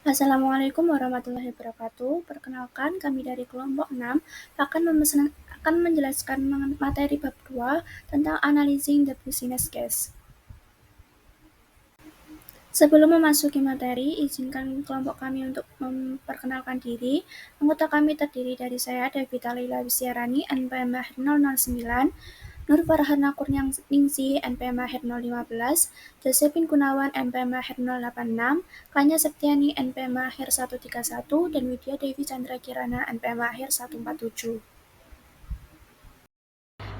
Assalamualaikum warahmatullahi wabarakatuh. Perkenalkan, kami dari kelompok 6 akan menjelaskan materi bab 2 tentang analyzing the business case. Sebelum memasuki materi, izinkan kelompok kami untuk memperkenalkan diri. Anggota kami terdiri dari saya, Devita Leila Wisiarani, NPM 009, Nur Farhana Kurnianingsi, NPM 015, Josephine Gunawan, NPM 086, Kanya Septiani, NPM 131, dan Widya Devi Chandra Kirana, NPM 147.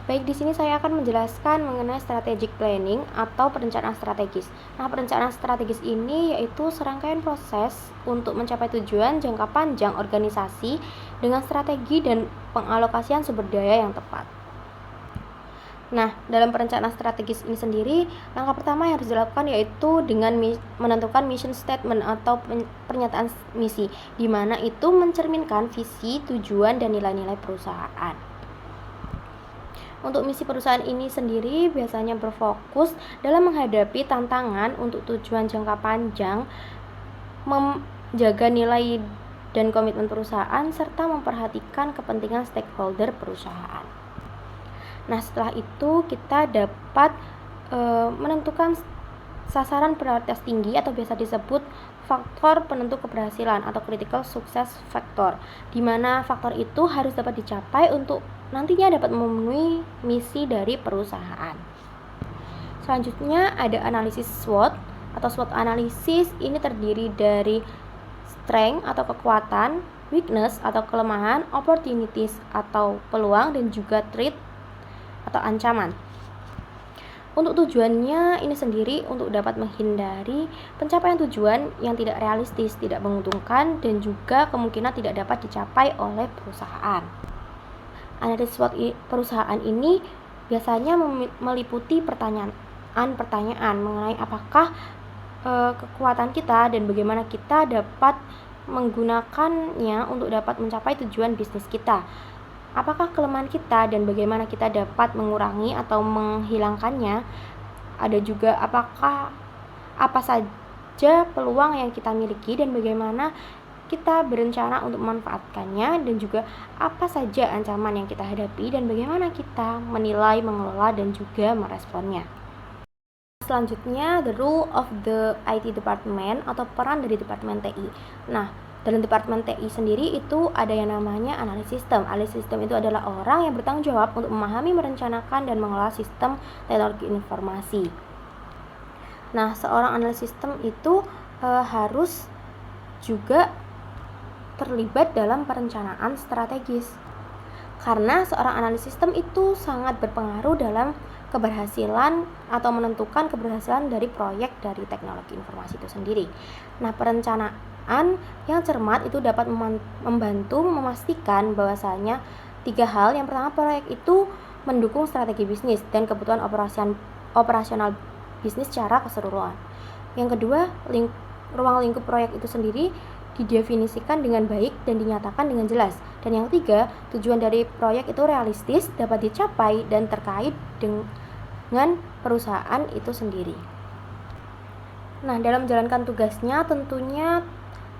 Baik, di sini saya akan menjelaskan mengenai strategic planning atau perencanaan strategis. Nah, perencanaan strategis ini yaitu serangkaian proses untuk mencapai tujuan jangka panjang organisasi dengan strategi dan pengalokasian sumber daya yang tepat. Nah, dalam perencanaan strategis ini sendiri, langkah pertama yang harus dilakukan yaitu dengan menentukan mission statement atau pernyataan misi, di mana itu mencerminkan visi, tujuan, dan nilai-nilai perusahaan. Untuk misi perusahaan ini sendiri biasanya berfokus dalam menghadapi tantangan untuk tujuan jangka panjang, menjaga nilai dan komitmen perusahaan, serta memperhatikan kepentingan stakeholder perusahaan. Nah, setelah itu kita dapat menentukan sasaran prioritas tinggi atau biasa disebut faktor penentu keberhasilan atau critical success factor, di mana faktor itu harus dapat dicapai untuk nantinya dapat memenuhi misi dari perusahaan. Selanjutnya ada analisis SWOT atau SWOT analisis. Ini terdiri dari strength atau kekuatan, weakness atau kelemahan, opportunities atau peluang, dan juga threat atau ancaman. Untuk tujuannya ini sendiri untuk dapat menghindari pencapaian tujuan yang tidak realistis, tidak menguntungkan, dan juga kemungkinan tidak dapat dicapai oleh perusahaan. Analisis SWOT perusahaan ini biasanya meliputi pertanyaan mengenai apakah kekuatan kita dan bagaimana kita dapat menggunakannya untuk dapat mencapai tujuan bisnis kita. Apakah kelemahan kita dan bagaimana kita dapat mengurangi atau menghilangkannya? Ada juga apa saja peluang yang kita miliki dan bagaimana kita berencana untuk memanfaatkannya, dan juga apa saja ancaman yang kita hadapi dan bagaimana kita menilai, mengelola, dan juga meresponnya. Selanjutnya, the role of the IT department atau peran dari Departemen TI. Nah, dalam Departemen TI sendiri itu ada yang namanya analis sistem. Analis sistem itu adalah orang yang bertanggung jawab untuk memahami, merencanakan, dan mengelola sistem teknologi informasi. Nah, seorang analis sistem itu harus juga terlibat dalam perencanaan strategis. Karena seorang analis sistem itu sangat berpengaruh dalam keberhasilan atau menentukan keberhasilan dari proyek dari teknologi informasi itu sendiri. Nah, perencanaan yang cermat itu dapat membantu memastikan bahwasanya 3 hal. Yang pertama, proyek itu mendukung strategi bisnis dan kebutuhan operasional bisnis secara keseluruhan. Yang kedua, ruang lingkup proyek itu sendiri didefinisikan dengan baik dan dinyatakan dengan jelas. Dan yang ketiga, tujuan dari proyek itu realistis, dapat dicapai, dan terkait dengan perusahaan itu sendiri. Nah, dalam menjalankan tugasnya tentunya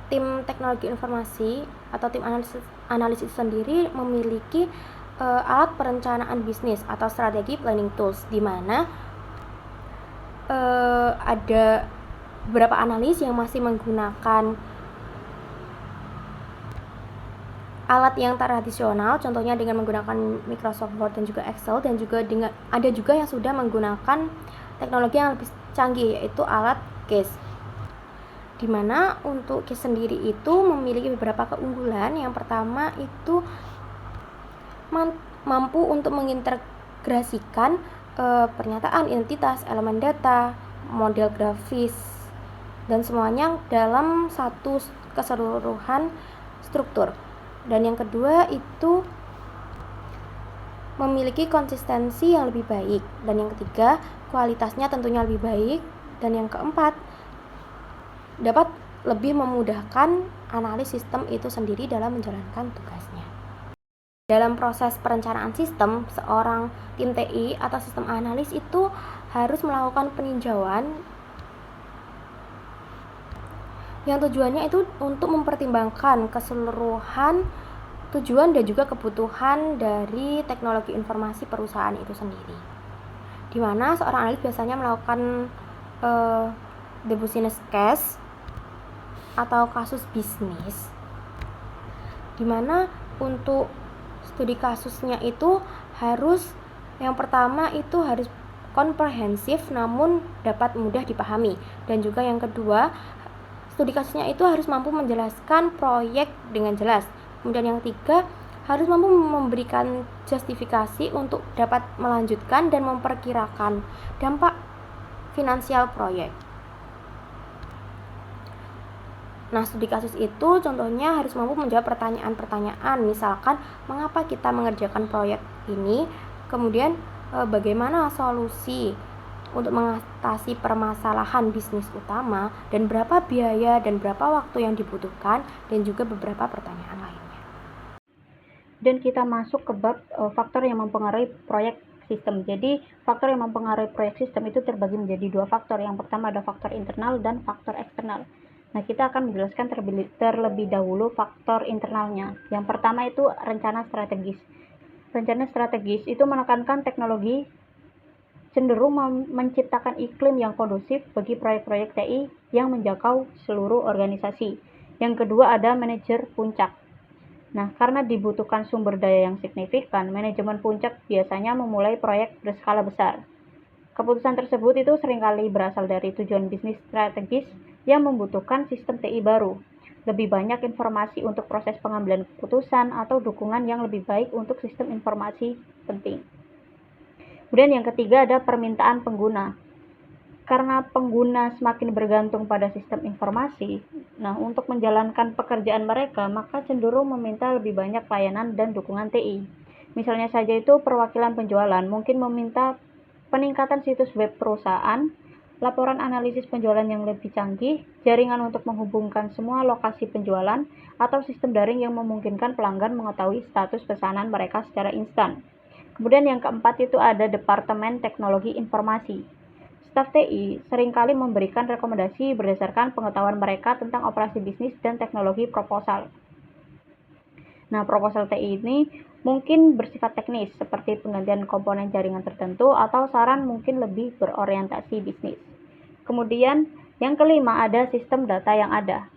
tim teknologi informasi atau tim analisis sendiri memiliki alat perencanaan bisnis atau strategi planning tools, di mana ada beberapa analis yang masih menggunakan alat yang tradisional, contohnya dengan menggunakan Microsoft Word dan juga Excel, dan juga ada juga yang sudah menggunakan teknologi yang lebih canggih, yaitu alat case. Dimana untuk case sendiri itu memiliki beberapa keunggulan. Yang pertama itu mampu untuk mengintegrasikan pernyataan, identitas, elemen data, model grafis, dan semuanya dalam satu keseluruhan struktur. Dan yang kedua itu memiliki konsistensi yang lebih baik. Dan yang ketiga, kualitasnya tentunya lebih baik. Dan yang keempat, dapat lebih memudahkan analis sistem itu sendiri dalam menjalankan tugasnya. Dalam proses perencanaan sistem, seorang tim TI atau sistem analis itu harus melakukan peninjauan yang tujuannya itu untuk mempertimbangkan keseluruhan tujuan dan juga kebutuhan dari teknologi informasi perusahaan itu sendiri, di mana seorang analis biasanya melakukan the business case atau kasus bisnis, di mana untuk studi kasusnya itu harus yang pertama itu harus komprehensif namun dapat mudah dipahami, dan juga yang kedua studi kasusnya itu harus mampu menjelaskan proyek dengan jelas. Kemudian yang ketiga harus mampu memberikan justifikasi untuk dapat melanjutkan dan memperkirakan dampak finansial proyek. Nah, studi kasus itu contohnya harus mampu menjawab pertanyaan-pertanyaan, misalkan mengapa kita mengerjakan proyek ini, kemudian bagaimana solusi untuk mengatasi permasalahan bisnis utama, dan berapa biaya dan berapa waktu yang dibutuhkan, dan juga beberapa pertanyaan lainnya. Dan kita masuk ke bab faktor yang mempengaruhi proyek sistem. Jadi faktor yang mempengaruhi proyek sistem itu terbagi menjadi dua faktor. Yang pertama ada faktor internal dan faktor eksternal. Nah, kita akan menjelaskan terlebih dahulu faktor internalnya. Yang pertama itu rencana strategis. Rencana strategis itu menekankan teknologi cenderung menciptakan iklim yang kondusif bagi proyek-proyek TI yang menjangkau seluruh organisasi. Yang kedua ada manajer puncak. Nah, karena dibutuhkan sumber daya yang signifikan, manajemen puncak biasanya memulai proyek berskala besar. Keputusan tersebut itu seringkali berasal dari tujuan bisnis strategis yang membutuhkan sistem TI baru, lebih banyak informasi untuk proses pengambilan keputusan, atau dukungan yang lebih baik untuk sistem informasi penting. Kemudian yang ketiga ada permintaan pengguna. Karena pengguna semakin bergantung pada sistem informasi, nah untuk menjalankan pekerjaan mereka, maka cenderung meminta lebih banyak layanan dan dukungan TI. Misalnya saja itu perwakilan penjualan mungkin meminta peningkatan situs web perusahaan, laporan analisis penjualan yang lebih canggih, jaringan untuk menghubungkan semua lokasi penjualan, atau sistem daring yang memungkinkan pelanggan mengetahui status pesanan mereka secara instan. Kemudian yang keempat itu ada Departemen Teknologi Informasi. Staf TI seringkali memberikan rekomendasi berdasarkan pengetahuan mereka tentang operasi bisnis dan teknologi proposal. Nah, proposal TI ini mungkin bersifat teknis, seperti penggantian komponen jaringan tertentu, atau saran mungkin lebih berorientasi bisnis. Kemudian, yang kelima ada sistem data yang ada.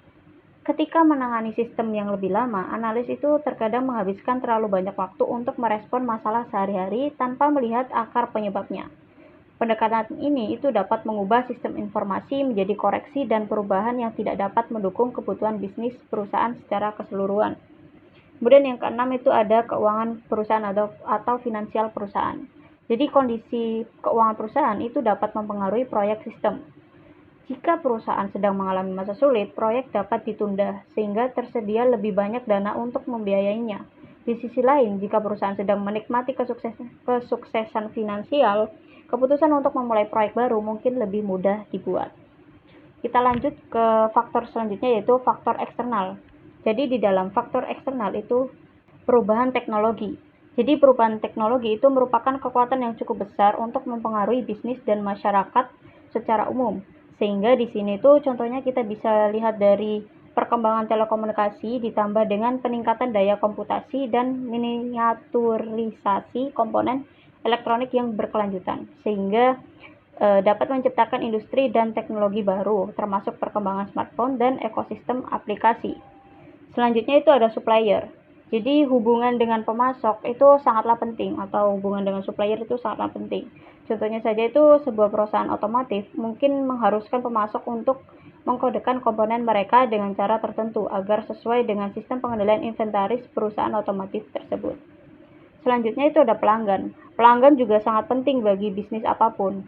Ketika menangani sistem yang lebih lama, analis itu terkadang menghabiskan terlalu banyak waktu untuk merespon masalah sehari-hari tanpa melihat akar penyebabnya. Pendekatan ini itu dapat mengubah sistem informasi menjadi koreksi dan perubahan yang tidak dapat mendukung kebutuhan bisnis perusahaan secara keseluruhan. Kemudian yang keenam itu ada keuangan perusahaan atau finansial perusahaan. Jadi kondisi keuangan perusahaan itu dapat mempengaruhi proyek sistem. Jika perusahaan sedang mengalami masa sulit, proyek dapat ditunda sehingga tersedia lebih banyak dana untuk membiayainya. Di sisi lain, jika perusahaan sedang menikmati kesuksesan finansial, keputusan untuk memulai proyek baru mungkin lebih mudah dibuat. Kita lanjut ke faktor selanjutnya, yaitu faktor eksternal. Jadi di dalam faktor eksternal itu perubahan teknologi. Jadi perubahan teknologi itu merupakan kekuatan yang cukup besar untuk mempengaruhi bisnis dan masyarakat secara umum. Sehingga di sini tuh contohnya kita bisa lihat dari perkembangan telekomunikasi ditambah dengan peningkatan daya komputasi dan miniaturisasi komponen elektronik yang berkelanjutan, sehingga dapat menciptakan industri dan teknologi baru, termasuk perkembangan smartphone dan ekosistem aplikasi. Selanjutnya itu ada supplier. Jadi hubungan dengan pemasok itu sangatlah penting, atau hubungan dengan supplier itu sangatlah penting. Contohnya saja itu sebuah perusahaan otomotif mungkin mengharuskan pemasok untuk mengkodekan komponen mereka dengan cara tertentu agar sesuai dengan sistem pengendalian inventaris perusahaan otomotif tersebut. Selanjutnya itu ada pelanggan. Pelanggan juga sangat penting bagi bisnis apapun.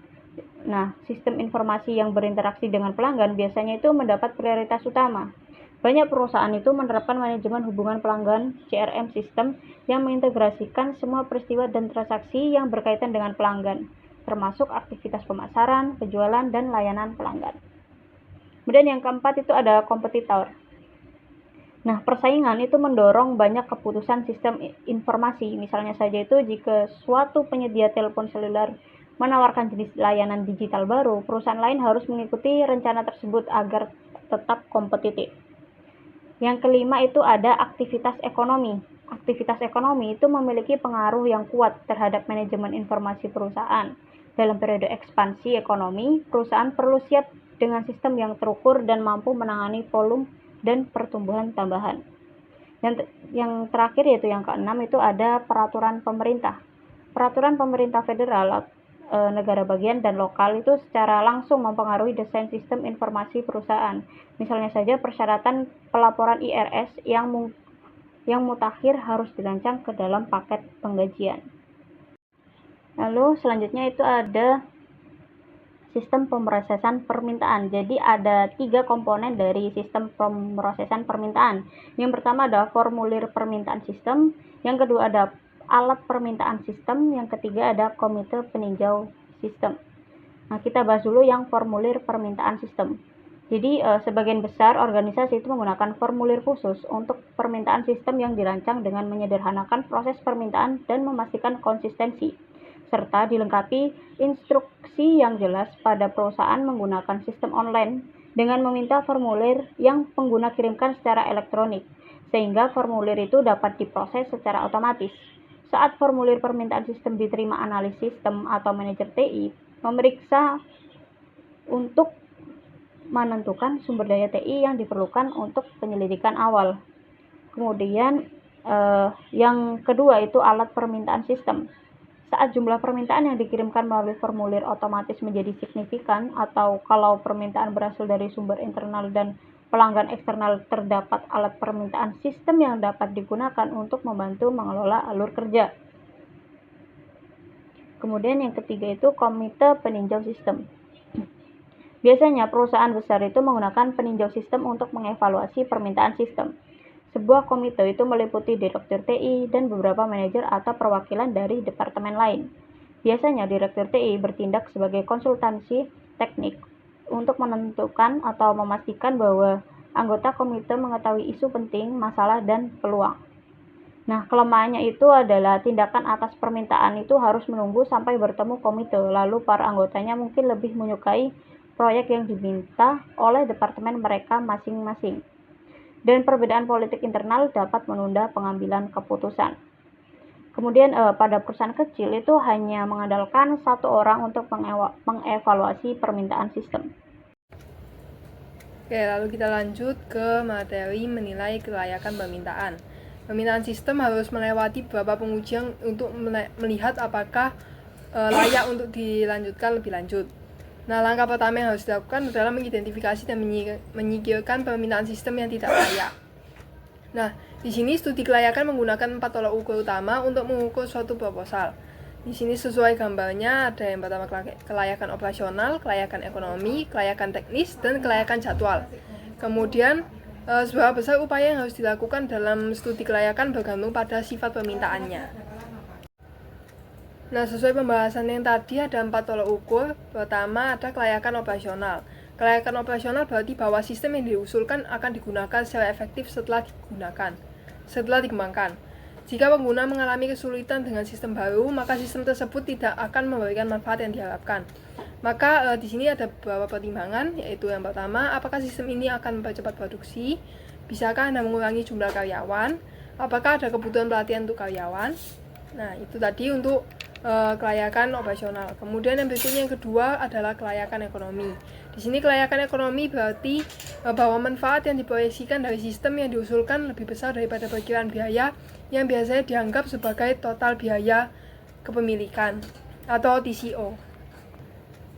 Nah, sistem informasi yang berinteraksi dengan pelanggan biasanya itu mendapat prioritas utama. Banyak perusahaan itu menerapkan manajemen hubungan pelanggan (CRM) sistem yang mengintegrasikan semua peristiwa dan transaksi yang berkaitan dengan pelanggan, termasuk aktivitas pemasaran, penjualan, dan layanan pelanggan. Kemudian yang keempat itu ada kompetitor. Nah, persaingan itu mendorong banyak keputusan sistem informasi. Misalnya saja itu jika suatu penyedia telepon seluler menawarkan jenis layanan digital baru, perusahaan lain harus mengikuti rencana tersebut agar tetap kompetitif. Yang kelima itu ada aktivitas ekonomi. Aktivitas ekonomi itu memiliki pengaruh yang kuat terhadap manajemen informasi perusahaan. Dalam periode ekspansi ekonomi, perusahaan perlu siap dengan sistem yang terukur dan mampu menangani volume dan pertumbuhan tambahan. Yang terakhir yaitu yang keenam itu ada peraturan pemerintah. Peraturan pemerintah federal, negara bagian dan lokal itu secara langsung mempengaruhi desain sistem informasi perusahaan. Misalnya saja persyaratan pelaporan IRS yang mutakhir harus dirancang ke dalam paket penggajian. Lalu selanjutnya itu ada sistem pemrosesan permintaan. Jadi ada 3 komponen dari sistem pemrosesan permintaan. Yang pertama ada formulir permintaan sistem, yang kedua ada alat permintaan sistem, yang ketiga ada komite peninjau sistem. Nah, kita bahas dulu yang formulir permintaan sistem. Jadi sebagian besar organisasi itu menggunakan formulir khusus untuk permintaan sistem yang dirancang dengan menyederhanakan proses permintaan dan memastikan konsistensi, serta dilengkapi instruksi yang jelas pada perusahaan menggunakan sistem online dengan meminta formulir yang pengguna kirimkan secara elektronik, sehingga formulir itu dapat diproses secara otomatis. Saat formulir permintaan sistem diterima analis sistem atau manajer TI, memeriksa untuk menentukan sumber daya TI yang diperlukan untuk penyelidikan awal. Kemudian yang kedua itu alat permintaan sistem. Saat jumlah permintaan yang dikirimkan melalui formulir otomatis menjadi signifikan, atau kalau permintaan berasal dari sumber internal dan pelanggan eksternal, terdapat alat permintaan sistem yang dapat digunakan untuk membantu mengelola alur kerja. Kemudian yang ketiga itu komite peninjau sistem. Biasanya perusahaan besar itu menggunakan peninjau sistem untuk mengevaluasi permintaan sistem. Sebuah komite itu meliputi direktur TI dan beberapa manajer atau perwakilan dari departemen lain. Biasanya direktur TI bertindak sebagai konsultansi teknik untuk menentukan atau memastikan bahwa anggota komite mengetahui isu penting, masalah, dan peluang. Nah, kelemahannya itu adalah tindakan atas permintaan itu harus menunggu sampai bertemu komite, lalu para anggotanya mungkin lebih menyukai proyek yang diminta oleh departemen mereka masing-masing. Dan perbedaan politik internal dapat menunda pengambilan keputusan. Kemudian pada perusahaan kecil itu hanya mengandalkan satu orang untuk mengevaluasi permintaan sistem. Oke, lalu kita lanjut ke materi menilai kelayakan permintaan. Permintaan sistem harus melewati beberapa pengujian untuk melihat apakah layak untuk dilanjutkan lebih lanjut. Nah, langkah pertama yang harus dilakukan adalah mengidentifikasi dan menyingkirkan permintaan sistem yang tidak layak. Nah, di sini studi kelayakan menggunakan 4 tolak ukur utama untuk mengukur suatu proposal. Di sini sesuai gambarnya ada yang pertama kelayakan operasional, kelayakan ekonomi, kelayakan teknis, dan kelayakan jadwal. Kemudian seberapa besar upaya yang harus dilakukan dalam studi kelayakan bergantung pada sifat permintaannya. Nah, sesuai pembahasan yang tadi ada 4 tolak ukur. Pertama ada kelayakan operasional. Kelayakan operasional berarti bahwa sistem yang diusulkan akan digunakan secara efektif setelah dikembangkan. Jika pengguna mengalami kesulitan dengan sistem baru, maka sistem tersebut tidak akan memberikan manfaat yang diharapkan. Maka di sini ada beberapa pertimbangan, yaitu yang pertama, apakah sistem ini akan mempercepat produksi? Bisakah Anda mengurangi jumlah karyawan? Apakah ada kebutuhan pelatihan untuk karyawan? Nah, itu tadi untuk kelayakan operasional. Kemudian yang berikutnya yang kedua adalah kelayakan ekonomi. Di sini kelayakan ekonomi berarti bahwa manfaat yang diproyeksikan dari sistem yang diusulkan lebih besar daripada perkiraan biaya yang biasanya dianggap sebagai total biaya kepemilikan atau TCO.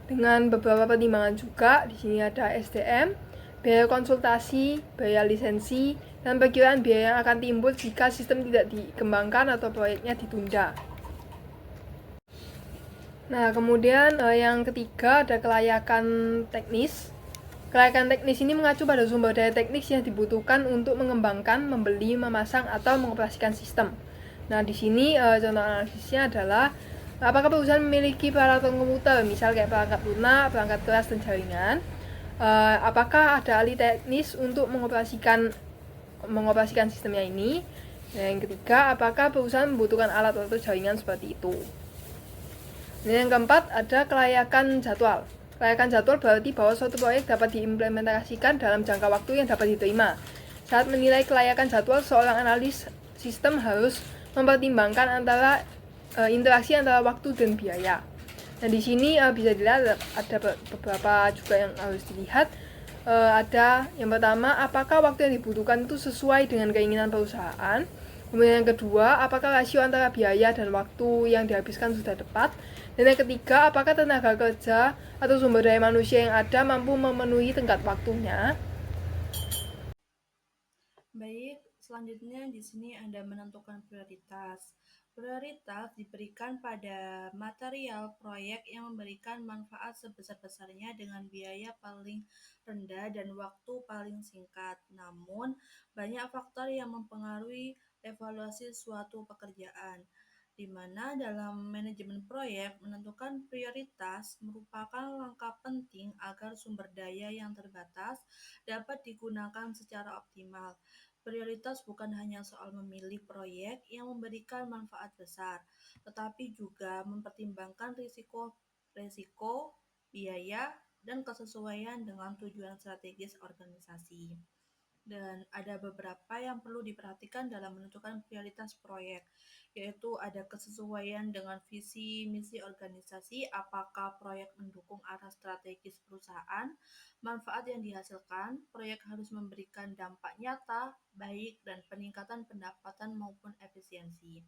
Dengan beberapa pertimbangan juga, di sini ada SDM, biaya konsultasi, biaya lisensi, dan perkiraan biaya yang akan timbul jika sistem tidak dikembangkan atau proyeknya ditunda. Nah, kemudian yang ketiga ada kelayakan teknis. Kelayakan teknis ini mengacu pada sumber daya teknis yang dibutuhkan untuk mengembangkan, membeli, memasang, atau mengoperasikan sistem. Nah, di sini contoh analisisnya adalah apakah perusahaan memiliki peralatan komputer, misal kayak perangkat lunak, perangkat keras, dan jaringan. Apakah ada ahli teknis untuk mengoperasikan sistemnya ini. Nah, yang ketiga, apakah perusahaan membutuhkan alat atau jaringan seperti itu. Dan yang keempat ada kelayakan jadwal. Kelayakan jadwal berarti bahwa suatu proyek dapat diimplementasikan dalam jangka waktu yang dapat diterima. Saat menilai kelayakan jadwal, seorang analis sistem harus mempertimbangkan interaksi antara waktu dan biaya. Nah, di sini bisa dilihat ada beberapa juga yang harus dilihat. Ada yang pertama, apakah waktu yang dibutuhkan itu sesuai dengan keinginan perusahaan. Kemudian yang kedua, apakah rasio antara biaya dan waktu yang dihabiskan sudah tepat. Dan yang ketiga, apakah tenaga kerja atau sumber daya manusia yang ada mampu memenuhi tenggat waktunya. Baik, selanjutnya di sini Anda menentukan prioritas. Prioritas diberikan pada material proyek yang memberikan manfaat sebesar-besarnya dengan biaya paling rendah dan waktu paling singkat. Namun, banyak faktor yang mempengaruhi evaluasi suatu pekerjaan, di mana dalam manajemen proyek menentukan prioritas merupakan langkah penting agar sumber daya yang terbatas dapat digunakan secara optimal. Prioritas bukan hanya soal memilih proyek yang memberikan manfaat besar, tetapi juga mempertimbangkan risiko, biaya, dan kesesuaian dengan tujuan strategis organisasi. Dan ada beberapa yang perlu diperhatikan dalam menentukan prioritas proyek, yaitu ada kesesuaian dengan visi misi organisasi, apakah proyek mendukung arah strategis perusahaan, manfaat yang dihasilkan, proyek harus memberikan dampak nyata, baik dan peningkatan pendapatan maupun efisiensi.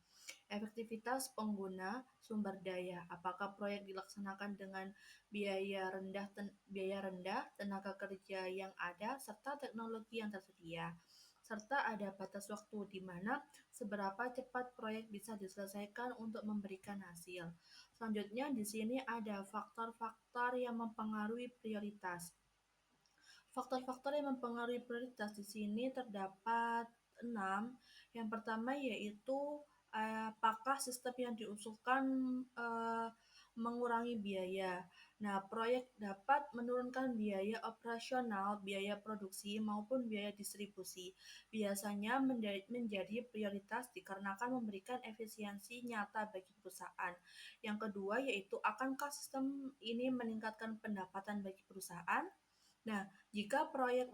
Efektivitas pengguna sumber daya, apakah proyek dilaksanakan dengan biaya rendah, tenaga kerja yang ada, serta teknologi yang tersedia. Serta ada batas waktu di mana seberapa cepat proyek bisa diselesaikan untuk memberikan hasil. Selanjutnya di sini ada faktor-faktor yang mempengaruhi prioritas. Faktor-faktor yang mempengaruhi prioritas di sini terdapat 6. Yang pertama yaitu apakah sistem yang diusulkan mengurangi biaya. Nah, proyek dapat menurunkan biaya operasional, biaya produksi, maupun biaya distribusi. Biasanya menjadi prioritas dikarenakan memberikan efisiensi nyata bagi perusahaan. Yang kedua yaitu akankah sistem ini meningkatkan pendapatan bagi perusahaan? Nah, jika proyek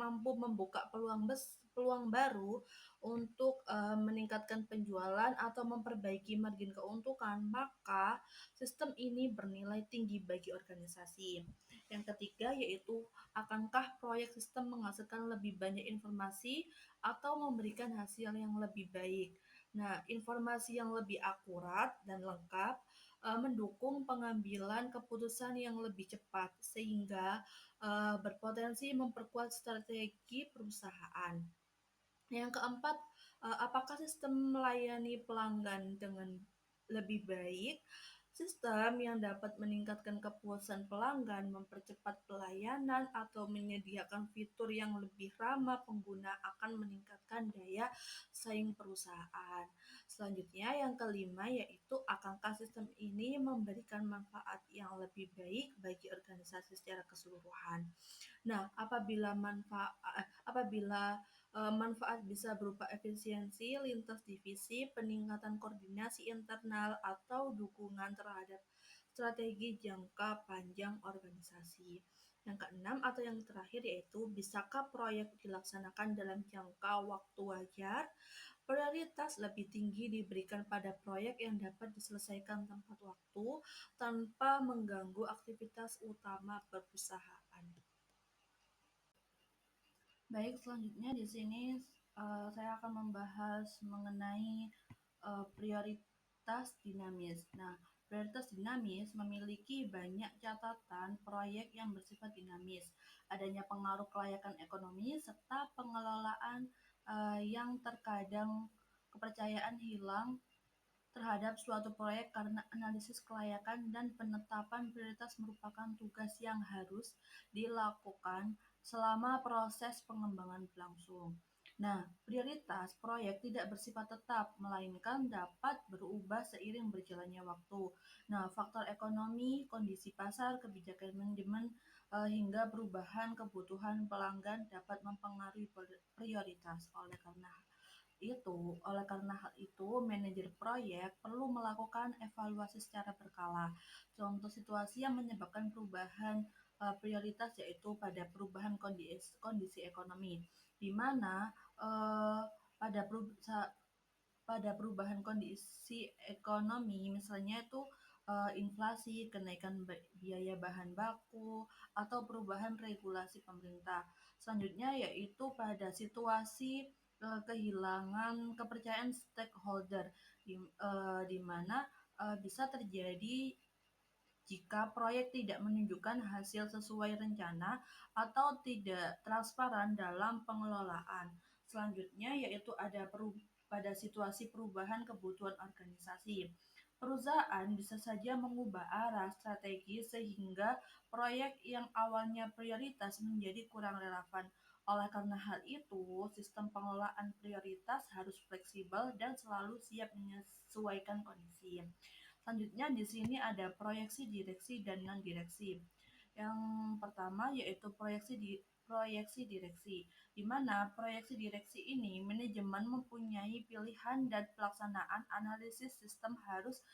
mampu membuka peluang baru untuk meningkatkan penjualan atau memperbaiki margin keuntungan, maka sistem ini bernilai tinggi bagi organisasi. Yang ketiga yaitu akankah proyek sistem menghasilkan lebih banyak informasi atau memberikan hasil yang lebih baik. Nah, informasi yang lebih akurat dan lengkap mendukung pengambilan keputusan yang lebih cepat sehingga berpotensi memperkuat strategi perusahaan. Yang keempat, apakah sistem melayani pelanggan dengan lebih baik? Sistem yang dapat meningkatkan kepuasan pelanggan, mempercepat pelayanan, atau menyediakan fitur yang lebih ramah pengguna akan meningkatkan daya saing perusahaan. Selanjutnya, yang kelima yaitu akankah sistem ini memberikan manfaat yang lebih baik bagi organisasi secara keseluruhan. Nah, manfaat bisa berupa efisiensi lintas divisi, peningkatan koordinasi internal, atau dukungan terhadap strategi jangka panjang organisasi. Yang keenam atau yang terakhir yaitu bisakah proyek dilaksanakan dalam jangka waktu wajar? Prioritas lebih tinggi diberikan pada proyek yang dapat diselesaikan tepat waktu tanpa mengganggu aktivitas utama perusahaan. Baik, selanjutnya di sini saya akan membahas mengenai prioritas dinamis. Nah, prioritas dinamis memiliki banyak catatan proyek yang bersifat dinamis, adanya pengaruh kelayakan ekonomi, serta pengelolaan yang terkadang kepercayaan hilang terhadap suatu proyek karena analisis kelayakan dan penetapan prioritas merupakan tugas yang harus dilakukan selama proses pengembangan berlangsung. Nah, prioritas proyek tidak bersifat tetap, melainkan dapat berubah seiring berjalannya waktu. Nah, faktor ekonomi, kondisi pasar, kebijakan manajemen, hingga perubahan kebutuhan pelanggan dapat mempengaruhi prioritas. Oleh karena oleh karena hal itu, manajer proyek perlu melakukan evaluasi secara berkala. Contoh situasi yang menyebabkan perubahan prioritas yaitu pada perubahan kondisi ekonomi, di mana eh, pada perubahan kondisi ekonomi, misalnya itu inflasi, kenaikan biaya bahan baku, atau perubahan regulasi pemerintah. Selanjutnya yaitu pada situasi kehilangan kepercayaan stakeholder, di mana bisa terjadi jika proyek tidak menunjukkan hasil sesuai rencana atau tidak transparan dalam pengelolaan. Selanjutnya yaitu pada situasi perubahan kebutuhan organisasi. Perusahaan bisa saja mengubah arah strategi sehingga proyek yang awalnya prioritas menjadi kurang relevan. Oleh karena hal itu, sistem pengelolaan prioritas harus fleksibel dan selalu siap menyesuaikan kondisi. Selanjutnya di sini ada proyeksi direksi dan non-direksi. Yang pertama yaitu proyeksi direksi, di mana proyeksi direksi ini manajemen mempunyai pilihan dan pelaksanaan analisis sistem harus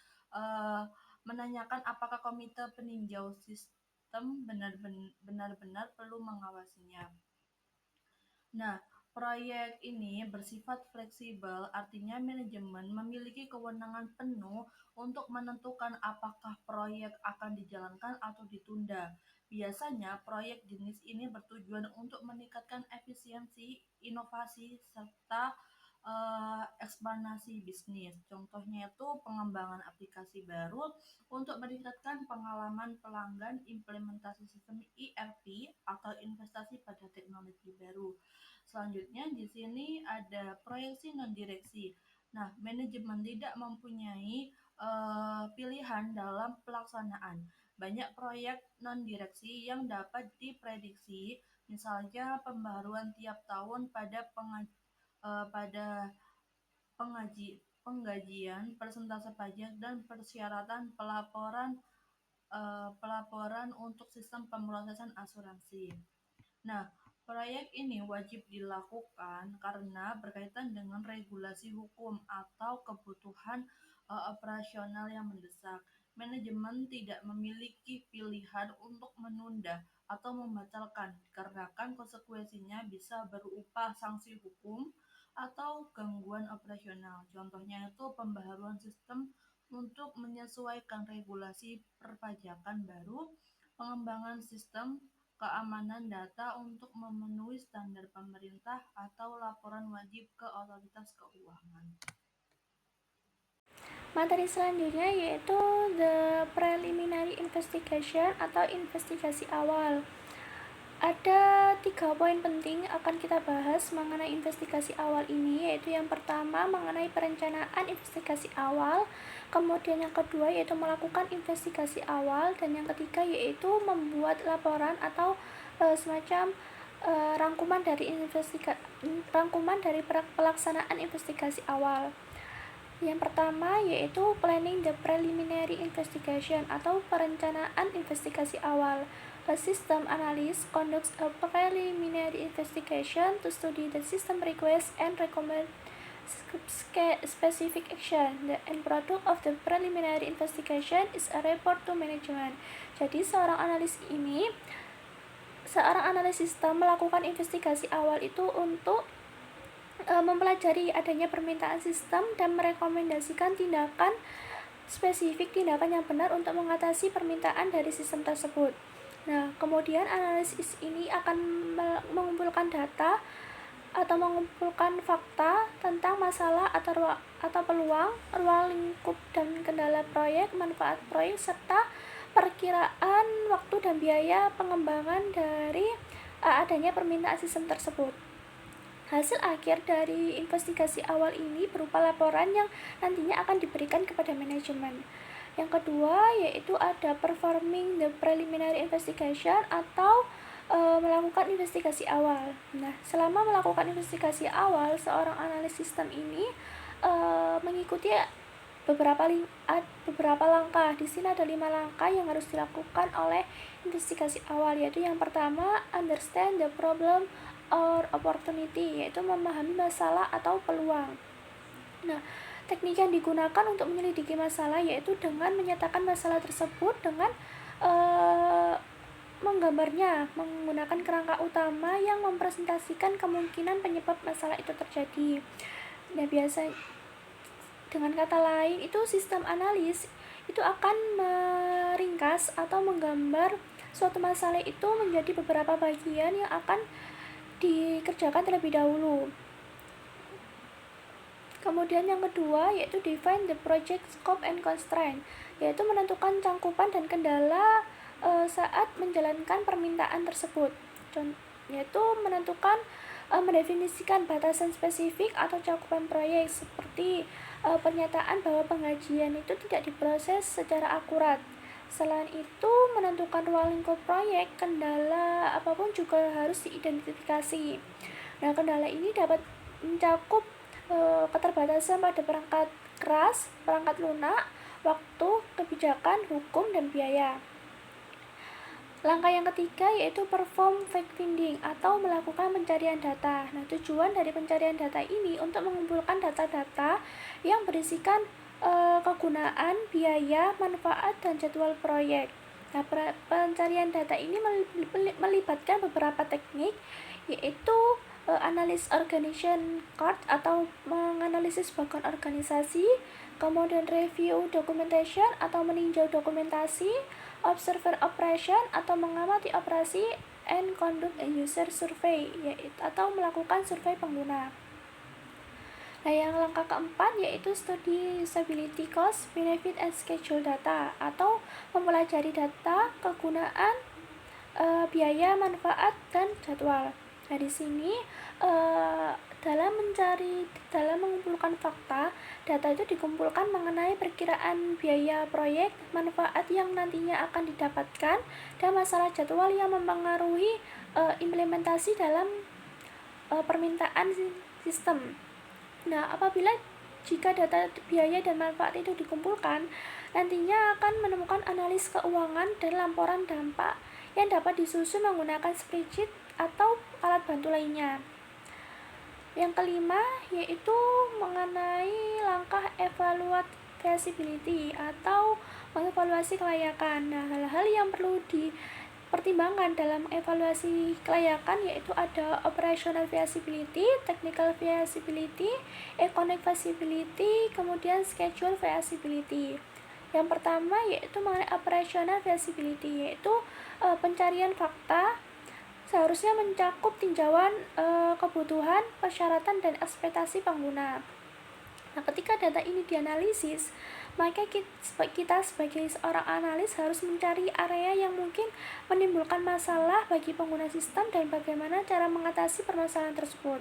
menanyakan apakah komite peninjau sistem benar-benar perlu mengawasinya. Nah, proyek ini bersifat fleksibel, artinya manajemen memiliki kewenangan penuh untuk menentukan apakah proyek akan dijalankan atau ditunda. Biasanya, proyek jenis ini bertujuan untuk meningkatkan efisiensi, inovasi, serta ekspansi bisnis. Contohnya itu pengembangan aplikasi baru untuk meningkatkan pengalaman pelanggan, implementasi sistem ERP, atau investasi pada teknologi baru. Selanjutnya di sini ada proyeksi non-direksi. Nah, manajemen tidak mempunyai pilihan dalam pelaksanaan. Banyak proyek non-direksi yang dapat diprediksi, misalnya pembaruan tiap tahun pada penggajian, persentase pajak, dan persyaratan pelaporan untuk sistem pemrosesan asuransi. Nah, proyek ini wajib dilakukan karena berkaitan dengan regulasi hukum atau kebutuhan operasional yang mendesak. Manajemen tidak memiliki pilihan untuk menunda atau membatalkan, karena konsekuensinya bisa berupa sanksi hukum atau gangguan operasional. Contohnya itu pembaharuan sistem untuk menyesuaikan regulasi perpajakan baru, pengembangan sistem keamanan data untuk memenuhi standar pemerintah, atau laporan wajib ke otoritas keuangan. Materi selanjutnya yaitu the preliminary investigation atau investigasi awal. Ada 3 poin penting akan kita bahas mengenai investigasi awal ini, yaitu yang pertama mengenai perencanaan investigasi awal, kemudian yang kedua yaitu melakukan investigasi awal, dan yang ketiga yaitu membuat laporan atau semacam rangkuman dari pelaksanaan investigasi awal. Yang pertama yaitu planning the preliminary investigation atau perencanaan investigasi awal. A system analyst conducts a preliminary investigation to study the system request and recommend specific action. The end product of the preliminary investigation is a report to management. Jadi seorang analis sistem melakukan investigasi awal itu untuk mempelajari adanya permintaan sistem dan merekomendasikan tindakan yang benar untuk mengatasi permintaan dari sistem tersebut. Nah, kemudian analisis ini akan mengumpulkan data atau mengumpulkan fakta tentang masalah atau peluang, ruang lingkup dan kendala proyek, manfaat proyek, serta perkiraan waktu dan biaya pengembangan dari adanya permintaan sistem tersebut. Hasil akhir dari investigasi awal ini berupa laporan yang nantinya akan diberikan kepada manajemen. Yang kedua yaitu ada performing the preliminary investigation atau melakukan investigasi awal. Nah, selama melakukan investigasi awal, seorang analis sistem ini mengikuti beberapa langkah. Di sini ada 5 langkah yang harus dilakukan oleh investigasi awal, yaitu yang pertama understand the problem or opportunity, yaitu memahami masalah atau peluang. Nah, teknik yang digunakan untuk menyelidiki masalah yaitu dengan menyatakan masalah tersebut dengan menggambarnya menggunakan kerangka utama yang mempresentasikan kemungkinan penyebab masalah itu terjadi. Nah, biasa dengan kata lain itu sistem analis itu akan meringkas atau menggambar suatu masalah itu menjadi beberapa bagian yang akan dikerjakan terlebih dahulu. Kemudian yang kedua yaitu define the project scope and constraint, yaitu menentukan cangkupan dan kendala saat menjalankan permintaan tersebut, yaitu mendefinisikan batasan spesifik atau cakupan proyek, seperti pernyataan bahwa penggajian itu tidak diproses secara akurat. Selain itu, menentukan ruang lingkup proyek, kendala apapun juga harus diidentifikasi. Nah, kendala ini dapat mencakup keterbatasan pada perangkat keras, perangkat lunak, waktu, kebijakan, hukum, dan biaya. Langkah yang ketiga yaitu perform fact-finding atau melakukan pencarian data. Nah, tujuan dari pencarian data ini untuk mengumpulkan data-data yang berisikan kegunaan, biaya, manfaat, dan jadwal proyek. Nah, pencarian data ini melibatkan beberapa teknik, yaitu analis organization chart atau menganalisis background organisasi, kemudian review documentation atau meninjau dokumentasi, observer operation atau mengamati operasi, and conduct a user survey, yaitu atau melakukan survei pengguna. Nah, yang langkah keempat yaitu studi usability, cost, benefit, and schedule data atau mempelajari data, kegunaan, biaya, manfaat, dan jadwal. Nah, di sini dalam mengumpulkan fakta, data itu dikumpulkan mengenai perkiraan biaya proyek, manfaat yang nantinya akan didapatkan, dan masalah jadwal yang mempengaruhi implementasi dalam permintaan sistem. Nah, apabila jika data biaya dan manfaat itu dikumpulkan, nantinya akan menemukan analis keuangan dan laporan dampak yang dapat disusun menggunakan spreadsheet atau alat bantu lainnya. Yang kelima yaitu mengenai langkah evaluate feasibility atau mengevaluasi kelayakan. Nah, hal-hal yang perlu dipertimbangkan dalam evaluasi kelayakan yaitu ada operational feasibility, technical feasibility, economic feasibility, kemudian schedule feasibility. Yang pertama yaitu mengenai operational feasibility, yaitu pencarian fakta seharusnya mencakup tinjauan kebutuhan, persyaratan, dan ekspektasi pengguna. Nah, ketika data ini dianalisis, maka kita sebagai seorang analis harus mencari area yang mungkin menimbulkan masalah bagi pengguna sistem dan bagaimana cara mengatasi permasalahan tersebut.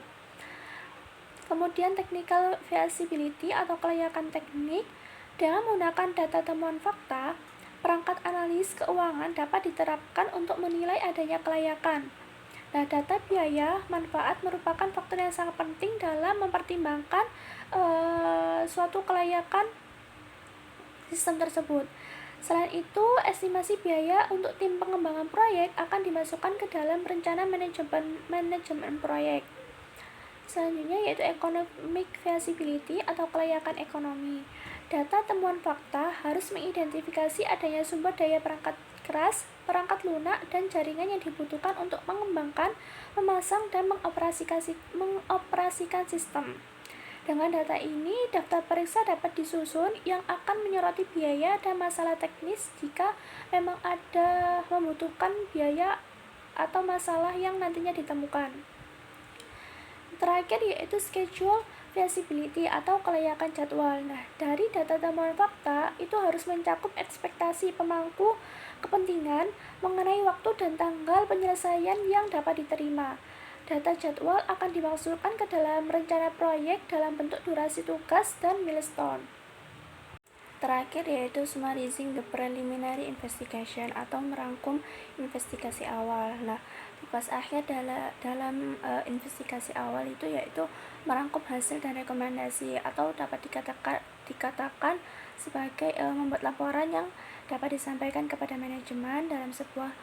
Kemudian technical feasibility atau kelayakan teknik, dengan menggunakan data temuan fakta, perangkat analis keuangan dapat diterapkan untuk menilai adanya kelayakan. Nah, data biaya manfaat merupakan faktor yang sangat penting dalam mempertimbangkan suatu kelayakan sistem tersebut. Selain itu, estimasi biaya untuk tim pengembangan proyek akan dimasukkan ke dalam rencana manajemen proyek. Selanjutnya yaitu economic feasibility atau kelayakan ekonomi. Data temuan fakta harus mengidentifikasi adanya sumber daya perangkat keras, perangkat lunak, dan jaringan yang dibutuhkan untuk mengembangkan, memasang, dan mengoperasikan sistem. Dengan data ini, daftar periksa dapat disusun yang akan menyoroti biaya dan masalah teknis jika memang ada membutuhkan biaya atau masalah yang nantinya ditemukan. Terakhir yaitu schedule feasibility atau kelayakan jadwal. Nah, dari data temuan fakta itu harus mencakup ekspektasi pemangku kepentingan mengenai waktu dan tanggal penyelesaian yang dapat diterima. Data jadwal akan dimasukkan ke dalam rencana proyek dalam bentuk durasi tugas dan milestone. Terakhir yaitu summarizing the preliminary investigation atau merangkum investigasi awal. Nah, tugas akhir dalam investigasi awal itu yaitu merangkum hasil dan rekomendasi atau dapat dikatakan sebagai membuat laporan yang dapat disampaikan kepada manajemen dalam sebuah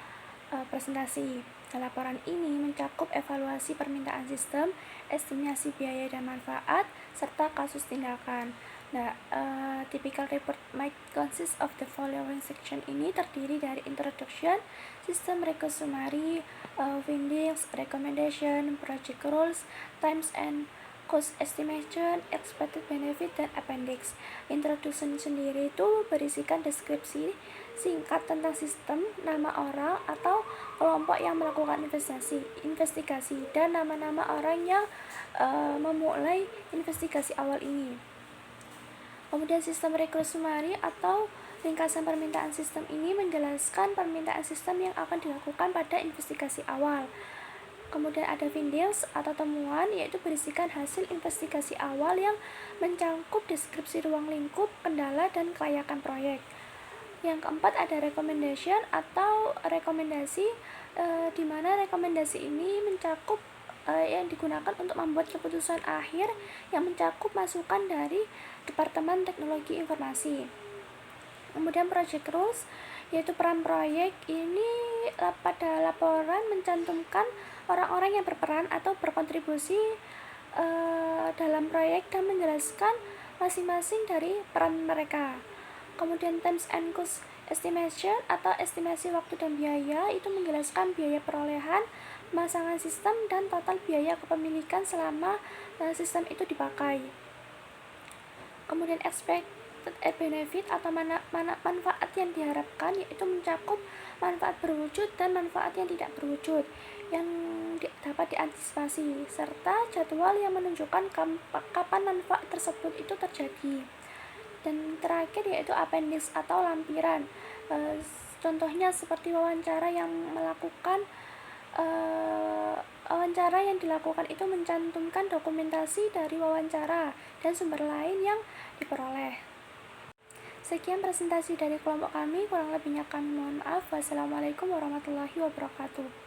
presentasi. Nah, laporan ini mencakup evaluasi permintaan sistem, estimasi biaya dan manfaat, serta kasus tindakan. Nah, typical report might consist of the following section. Ini terdiri dari introduction, system request summary, findings, recommendation, project rules, times and cost estimation, expected benefit, dan appendix. Introduction sendiri itu berisikan deskripsi singkat tentang sistem, nama orang atau kelompok yang melakukan investigasi dan nama-nama orang yang memulai investigasi awal ini. Kemudian sistem request summary atau ringkasan permintaan sistem ini menjelaskan permintaan sistem yang akan dilakukan pada investigasi awal. Kemudian ada findings atau temuan, yaitu berisikan hasil investigasi awal yang mencangkup deskripsi ruang lingkup, kendala, dan kelayakan proyek. Yang keempat ada recommendation atau rekomendasi, di mana rekomendasi ini mencakup yang digunakan untuk membuat keputusan akhir yang mencakup masukan dari Departemen Teknologi Informasi. Kemudian project rules, yaitu peran proyek ini pada laporan mencantumkan orang-orang yang berperan atau berkontribusi dalam proyek dan menjelaskan masing-masing dari peran mereka. Kemudian times and cost estimation atau estimasi waktu dan biaya, itu menjelaskan biaya perolehan, pemasangan sistem, dan total biaya kepemilikan selama sistem itu dipakai. Kemudian expected benefit atau manfaat yang diharapkan, yaitu mencakup manfaat berwujud dan manfaat yang tidak berwujud yang dapat diantisipasi, serta jadwal yang menunjukkan kapan manfaat tersebut itu terjadi. Dan terakhir yaitu appendix atau lampiran, contohnya seperti wawancara yang dilakukan itu mencantumkan dokumentasi dari wawancara dan sumber lain yang diperoleh. Sekian presentasi dari kelompok kami, kurang lebihnya kami mohon maaf. Wassalamualaikum warahmatullahi wabarakatuh.